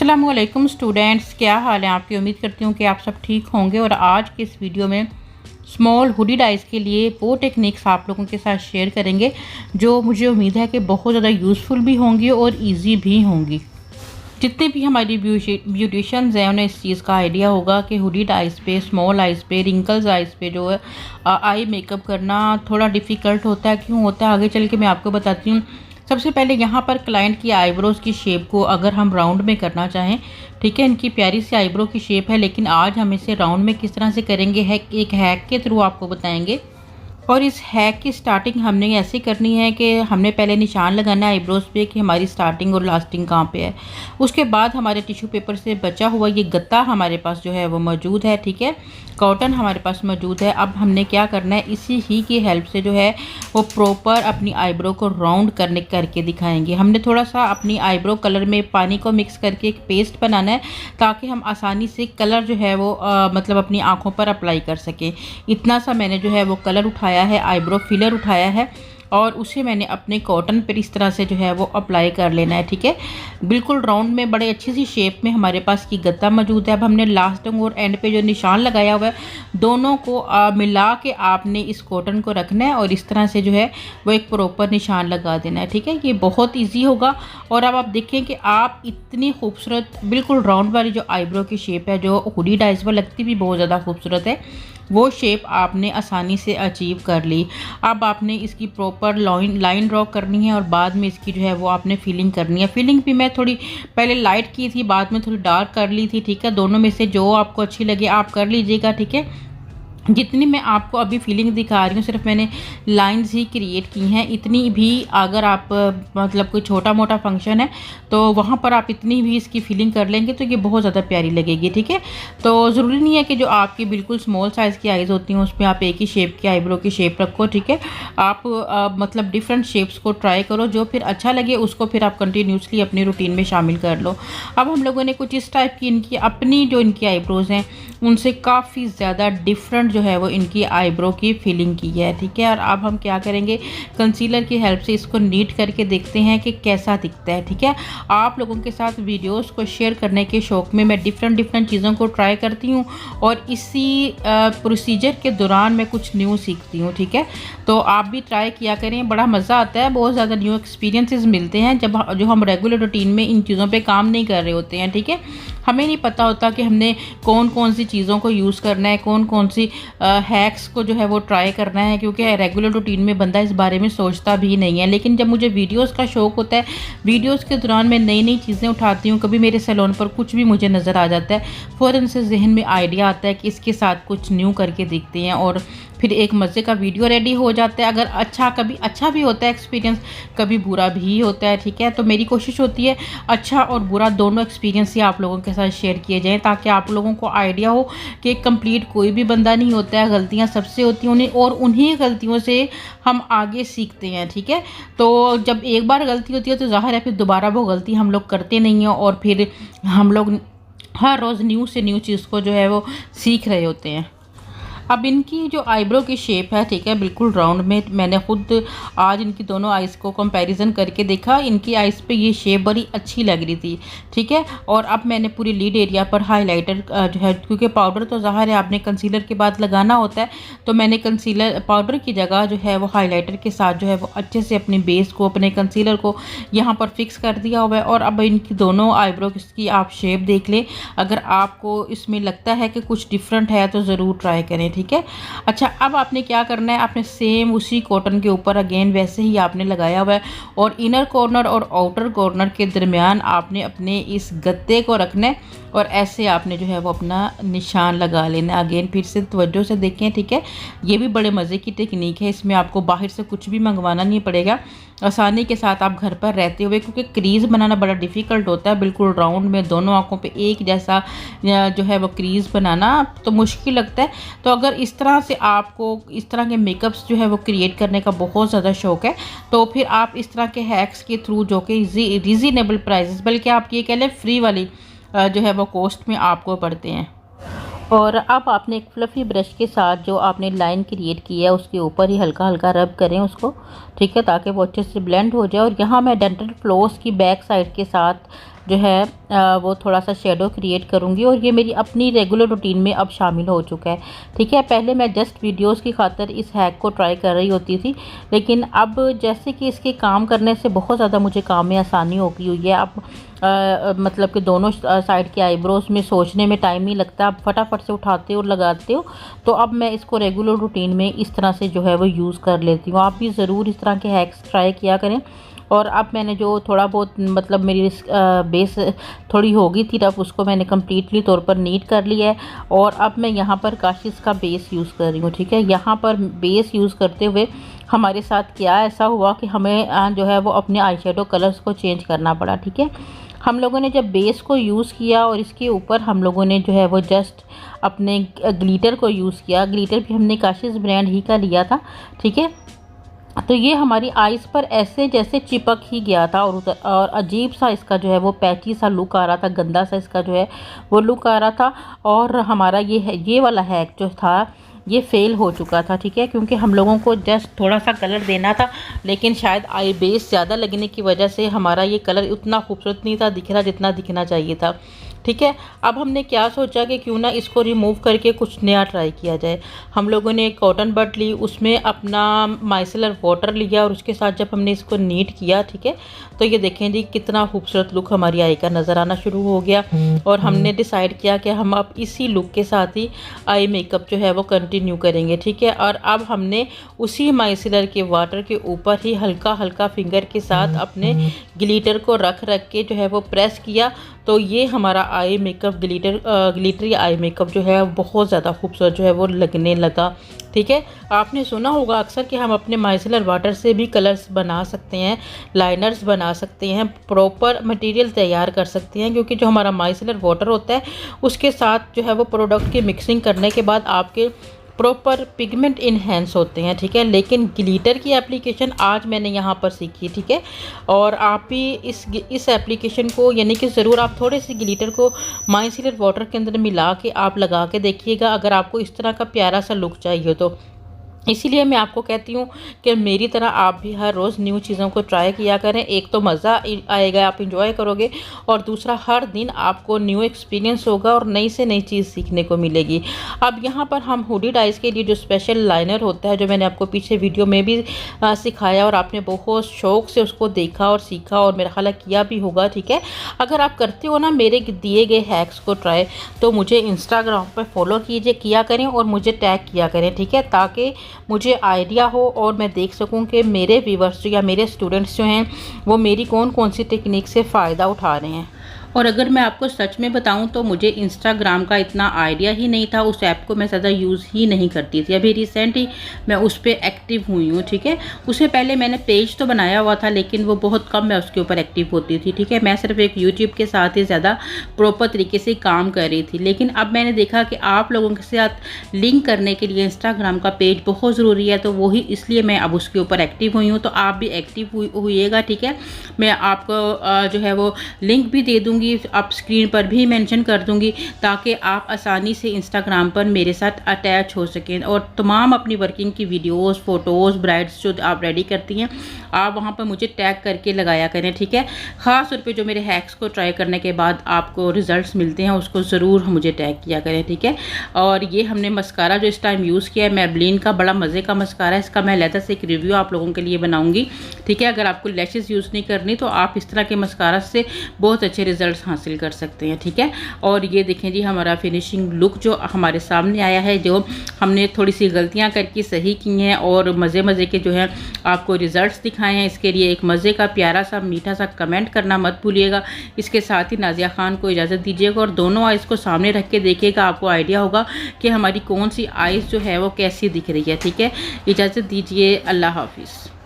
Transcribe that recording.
अस्सलामुअलैकुम स्टूडेंट्स, क्या हाल है आपकी। उम्मीद करती हूँ कि आप सब ठीक होंगे। और आज के इस वीडियो में स्मॉल हुडी डाइज के लिए वो टेक्निक्स आप लोगों के साथ शेयर करेंगे जो मुझे उम्मीद है कि बहुत ज़्यादा यूज़फुल भी होंगी और इजी भी होंगी। जितने भी हमारी ब्यूटिशियंस हैं उन्हें इस चीज़ का आइडिया होगा कि हुडी आइज़ पे, स्मॉल आइज़ पे, रिंकल्स आइज़ पे जो है आई मेकअप करना थोड़ा डिफ़िकल्ट होता है। क्यों होता है आगे चल के मैं आपको बताती हूँ। सबसे पहले यहाँ पर क्लाइंट की आईब्रोज़ की शेप को अगर हम राउंड में करना चाहें, ठीक है, इनकी प्यारी सी आईब्रो की शेप है, लेकिन आज हम इसे राउंड में किस तरह से करेंगे है एक हैक के थ्रू आपको बताएंगे। और इस हैक की स्टार्टिंग हमने ऐसे करनी है कि हमने पहले निशान लगाना है आईब्रोज़ पे कि हमारी स्टार्टिंग और लास्टिंग कहाँ पे है। उसके बाद हमारे टिश्यू पेपर से बचा हुआ ये गत्ता हमारे पास जो है वो मौजूद है, ठीक है, कॉटन हमारे पास मौजूद है। अब हमने क्या करना है, इसी ही की हेल्प से जो है वो प्रॉपर अपनी आईब्रो को राउंड करके दिखाएंगे। हमने थोड़ा सा अपनी आईब्रो कलर में पानी को मिक्स करके एक पेस्ट बनाना है ताकि हम आसानी से कलर जो है वो मतलब अपनी आँखों पर अप्लाई कर सकें। इतना सा मैंने जो है वो कलर उठाया है, आईब्रो फिलर उठाया है और उसे मैंने अपने कॉटन पर इस तरह से जो है वो अप्लाई कर लेना है, ठीक है। बिल्कुल राउंड में बड़े अच्छी सी शेप में हमारे पास की गत्ता मौजूद है। अब हमने लास्ट और एंड पे जो निशान लगाया हुआ है दोनों को मिला के आपने इस कॉटन को रखना है और इस तरह से जो है वो एक प्रॉपर निशान लगा देना है, ठीक है। ये बहुत ईजी होगा। और अब आप देखें कि आप इतनी खूबसूरत बिल्कुल राउंड वाली जो आईब्रो की शेप है जो हुडी डाइज पर लगती भी बहुत ज़्यादा खूबसूरत है, वो शेप आपने आसानी से अचीव कर ली। अब आपने इसकी प्रॉपर लाइन ड्रॉ करनी है और बाद में इसकी जो है वो आपने फिलिंग करनी है। फिलिंग भी मैं थोड़ी पहले लाइट की थी, बाद में थोड़ी डार्क कर ली थी, ठीक है। दोनों में से जो आपको अच्छी लगे आप कर लीजिएगा, ठीक है। जितनी मैं आपको अभी फीलिंग दिखा रही हूँ सिर्फ मैंने लाइंस ही क्रिएट की हैं। इतनी भी अगर आप मतलब कोई छोटा मोटा फंक्शन है तो वहाँ पर आप इतनी भी इसकी फीलिंग कर लेंगे तो ये बहुत ज़्यादा प्यारी लगेगी, ठीक है। तो ज़रूरी नहीं है कि जो आपकी बिल्कुल स्मॉल साइज़ की आइज़ होती हैं उसमें आप एक ही शेप की आईब्रो की शेप रखो, ठीक है। आप मतलब डिफरेंट शेप्स को ट्राई करो, जो फिर अच्छा लगे उसको फिर आप कंटिन्यूसली अपनी रूटीन में शामिल कर लो। अब हम लोगों ने कुछ इस टाइप की इनकी अपनी जो इनकी आईब्रोज़ हैं उनसे काफ़ी ज़्यादा डिफरेंट जो है वो इनकी आईब्रो की फिलिंग की है, ठीक है। और अब हम क्या करेंगे, कंसीलर की हेल्प से इसको नीट करके देखते हैं कि कैसा दिखता है, ठीक है। आप लोगों के साथ वीडियोस को शेयर करने के शौक़ में मैं डिफरेंट चीज़ों को ट्राई करती हूँ और इसी प्रोसीजर के दौरान मैं कुछ न्यू सीखती हूँ, ठीक है। तो आप भी ट्राई किया करें, बड़ा मज़ा आता है, बहुत ज़्यादा न्यू एक्सपीरियंसेस मिलते हैं जब जो हम रेगुलर रूटीन में इन चीज़ों पर काम नहीं कर रहे होते हैं, ठीक है। हमें नहीं पता होता कि हमने कौन कौन सी चीज़ों को यूज़ करना है, कौन कौन सी हैक्स को जो है वो ट्राई करना है, क्योंकि रेगुलर रूटीन में बंदा इस बारे में सोचता भी नहीं है। लेकिन जब मुझे वीडियोस का शौक़ होता है, वीडियोस के दौरान मैं नई चीज़ें उठाती हूँ, कभी मेरे सैलून पर कुछ भी मुझे नज़र आ जाता है, फ़ौरन से जहन में आइडिया आता है कि इसके साथ कुछ न्यू करके देखते हैं और फिर एक मज़े का वीडियो रेडी हो जाता है। अगर अच्छा, कभी अच्छा भी होता है एक्सपीरियंस, कभी बुरा भी होता है, ठीक है। तो मेरी कोशिश होती है अच्छा और बुरा दोनों एक्सपीरियंस ही आप लोगों के साथ शेयर किए जाएं ताकि आप लोगों को आइडिया हो कि कंप्लीट कोई भी बंदा नहीं होता है, गलतियां सबसे होती हैं उन्हें और उन्हीं गलतियों से हम आगे सीखते हैं, ठीक है। तो जब एक बार गलती होती है तो ज़ाहिर है फिर दोबारा वो गलती हम लोग करते नहीं हैं और फिर हम लोग हर रोज़ न्यू से न्यू चीज़ को जो है वो सीख रहे होते हैं। अब इनकी जो आईब्रो की शेप है, ठीक है, बिल्कुल राउंड में मैंने खुद आज इनकी दोनों आइज़ को कंपैरिजन करके देखा, इनकी आइज़ पे ये शेप बड़ी अच्छी लग रही थी, ठीक है। और अब मैंने पूरी लीड एरिया पर हाइलाइटर जो है, क्योंकि पाउडर तो ज़ाहिर है आपने कंसीलर के बाद लगाना होता है, तो मैंने कंसीलर पाउडर की जगह जो है वो हाईलाइटर के साथ जो है वो अच्छे से अपने बेस को, अपने कंसीलर को यहाँ पर फिक्स कर दिया हुआ है। और अब इनकी दोनों आईब्रो की आप शेप देख लें, अगर आपको इसमें लगता है कि कुछ डिफरेंट है तो ज़रूर ट्राई करें, ठीक है। अच्छा, अब आपने क्या करना है, आपने सेम उसी कॉटन के ऊपर अगेन वैसे ही आपने लगाया हुआ है और इनर कॉर्नर और आउटर कॉर्नर के दरमियान आपने अपने इस गत्ते को रखना है और ऐसे आपने जो है वो अपना निशान लगा लेना है। अगेन फिर से तवज्जो से देखें, ठीक है। ये भी बड़े मज़े की टेक्निक है, इसमें आपको बाहर से कुछ भी मंगवाना नहीं पड़ेगा, आसानी के साथ आप घर पर रहते हुए, क्योंकि क्रीज़ बनाना बड़ा डिफ़िकल्ट होता है, बिल्कुल राउंड में दोनों आँखों पे एक जैसा जो है वो क्रीज़ बनाना तो मुश्किल लगता है। तो अगर इस तरह से आपको इस तरह के मेकअप्स जो है वो क्रिएट करने का बहुत ज़्यादा शौक़ है तो फिर आप इस तरह के हैक्स के थ्रू जो कि रीज़नेबल प्राइसेस, बल्कि आप ये कह लें फ्री वाली जो है वो कॉस्ट में आपको पड़ते हैं। और अब आपने एक फ्लफ़ी ब्रश के साथ जो आपने लाइन क्रिएट की है उसके ऊपर ही हल्का हल्का रब करें उसको, ठीक है, ताकि वो अच्छे से ब्लेंड हो जाए। और यहाँ मैं डेंटल फ्लॉस की बैक साइड के साथ जो है वो थोड़ा सा शेडो क्रिएट करूँगी और ये मेरी अपनी रेगुलर रूटीन में अब शामिल हो चुका है। ठीक है, पहले मैं जस्ट वीडियोस की खातिर इस हैक को ट्राई कर रही होती थी, लेकिन अब जैसे कि इसके काम करने से बहुत ज़्यादा मुझे काम में आसानी हो गई हुई है। अब मतलब कि दोनों साइड के आईब्रोज में सोचने में टाइम नहीं लगता, आप फटाफट से उठाते हो और लगाते हो। तो अब मैं इसको रेगुलर रूटीन में इस तरह से जो है वो यूज़ कर लेती हूँ। आप भी ज़रूर इस तरह के हैक्स ट्राई किया करें। और अब मैंने जो थोड़ा बहुत मतलब मेरी बेस थोड़ी हो गई थी, तब उसको मैंने कम्प्लीटली तौर पर नीट कर लिया है। और अब मैं यहाँ पर काशिश का बेस यूज़ कर रही हूँ। ठीक है, यहाँ पर बेस यूज़ करते हुए हमारे साथ क्या ऐसा हुआ कि हमें जो है वो अपने आई शेडो कलर्स को चेंज करना पड़ा। ठीक है, हम लोगों ने जब बेस को यूज़ किया और इसके ऊपर हम लोगों ने जो है वो जस्ट अपने ग्लिटर को यूज़ किया। ग्लिटर भी हमने काशिश ब्रांड ही का लिया था। ठीक है, तो ये हमारी आइज़ पर ऐसे जैसे चिपक ही गया था और अजीब सा इसका जो है वो पैची सा लुक आ रहा था, गंदा सा इसका जो है वो लुक आ रहा था। और हमारा ये वाला हैक जो था ये फेल हो चुका था। ठीक है, क्योंकि हम लोगों को जस्ट थोड़ा सा कलर देना था, लेकिन शायद आई बेस ज़्यादा लगने की वजह से हमारा ये कलर उतना खूबसूरत नहीं था दिख रहा जितना दिखना चाहिए था। ठीक है, अब हमने क्या सोचा कि क्यों ना इसको रिमूव करके कुछ नया ट्राई किया जाए। हम लोगों ने एक कॉटन बड ली, उसमें अपना माइसेलर वाटर लिया और उसके साथ जब हमने इसको नीट किया, ठीक है, तो ये देखें जी कितना खूबसूरत लुक हमारी आई का नज़र आना शुरू हो गया। और हमने डिसाइड किया कि हम अब इसी लुक के साथ ही आई मेकअप जो है वो कंटिन्यू करेंगे। ठीक है, और अब हमने उसी माइसेलर के वाटर के ऊपर ही हल्का हल्का फिंगर के साथ अपने ग्लिटर को रख के जो है वो प्रेस किया, तो ये हमारा eye makeup glittery eye makeup जो है बहुत ज़्यादा खूबसूरत जो है वो लगने लगा। ठीक है, आपने सुना होगा अक्सर कि हम अपने माइसेलर वाटर से भी कलर्स बना सकते हैं, लाइनर्स बना सकते हैं, प्रॉपर मटेरियल तैयार कर सकते हैं, क्योंकि जो हमारा माइसेलर वाटर होता है उसके साथ जो है वो प्रोडक्ट की मिक्सिंग करने के बाद आपके प्रॉपर पिगमेंट इन्हेंस होते हैं। ठीक है, लेकिन ग्लिटर की एप्लीकेशन आज मैंने यहाँ पर सीखी। ठीक है, और आप भी इस एप्लीकेशन को यानी कि ज़रूर आप थोड़े से ग्लिटर को माइसेलर वाटर के अंदर मिला के आप लगा के देखिएगा, अगर आपको इस तरह का प्यारा सा लुक चाहिए तो। इसीलिए मैं आपको कहती हूँ कि मेरी तरह आप भी हर रोज़ न्यू चीज़ों को ट्राई किया करें। एक तो मज़ा आएगा, आप इंजॉय करोगे, और दूसरा हर दिन आपको न्यू एक्सपीरियंस होगा और नई से नई चीज़ सीखने को मिलेगी। अब यहाँ पर हम हुडी डाइज़ के लिए जो स्पेशल लाइनर होता है, जो मैंने आपको पीछे वीडियो में भी सिखाया और आपने बहुत शौक़ से उसको देखा और सीखा और मेरा ख्याल है किया भी होगा। ठीक है, अगर आप करते हो ना मेरे दिए गए हैक्स को ट्राई, तो मुझे इंस्टाग्राम पर फॉलो किया करें और मुझे टैग किया करें। ठीक है, ताकि मुझे आइडिया हो और मैं देख सकूं कि मेरे व्यूवर्स या मेरे स्टूडेंट्स जो हैं वो मेरी कौन कौन सी टेक्निक से फ़ायदा उठा रहे हैं। और अगर मैं आपको सच में बताऊं तो मुझे इंस्टाग्राम का इतना आइडिया ही नहीं था, उस ऐप को मैं ज़्यादा यूज़ ही नहीं करती थी। अभी रिसेंट ही मैं उस पर एक्टिव हुई हूँ। ठीक है, उससे पहले मैंने पेज तो बनाया हुआ था, लेकिन वो बहुत कम मैं उसके ऊपर एक्टिव होती थी। ठीक है, मैं सिर्फ एक यूट्यूब के साथ ही ज़्यादा प्रॉपर तरीके से काम कर रही थी। लेकिन अब मैंने देखा कि आप लोगों के साथ लिंक करने के लिए इंस्टाग्राम का पेज बहुत ज़रूरी है, तो वही इसलिए मैं अब उसके ऊपर एक्टिव हुई हूँ। तो आप भी एक्टिव हुईएगा। ठीक है, मैं आपको जो है वो लिंक भी दे दूँगी, आप स्क्रीन पर भी मेंशन कर दूंगी, ताकि आप आसानी से इंस्टाग्राम पर मेरे साथ अटैच हो सकें और तमाम अपनी वर्किंग की वीडियोस, फोटोज़, ब्राइड्स जो आप रेडी करती हैं आप वहां पर मुझे टैग करके लगाया करें। ठीक है, ख़ास तौर पे जो मेरे हैक्स को ट्राई करने के बाद आपको रिजल्ट्स मिलते हैं उसको ज़रूर मुझे टैग किया करें। ठीक है, और ये हमने मस्कारा जो इस टाइम यूज़ किया है मैबलिन का, बड़ा मज़े का मस्कारा है, इसका मैं अलग से एक रिव्यू आप लोगों के लिए बनाऊँगी। ठीक है, अगर आपको लैशेज़ यूज़ नहीं करनी तो आप इस तरह के मस्कारा से बहुत अच्छे रिजल्ट हासिल कर सकते हैं। ठीक है, और ये देखें जी हमारा फिनिशिंग लुक जो हमारे सामने आया है, जो हमने थोड़ी सी गलतियां करके सही की हैं और मज़े के जो है आपको रिजल्ट्स दिखाए हैं। इसके लिए एक मज़े का प्यारा सा मीठा सा कमेंट करना मत भूलिएगा। इसके साथ ही नाजिया खान को इजाज़त दीजिएगा और दोनों आइज़ को सामने रख के देखिएगा, आपको आइडिया होगा कि हमारी कौन सी आइज़ जो है वो कैसी दिख रही है। ठीक है, इजाज़त दीजिए, अल्लाह हाफिज़।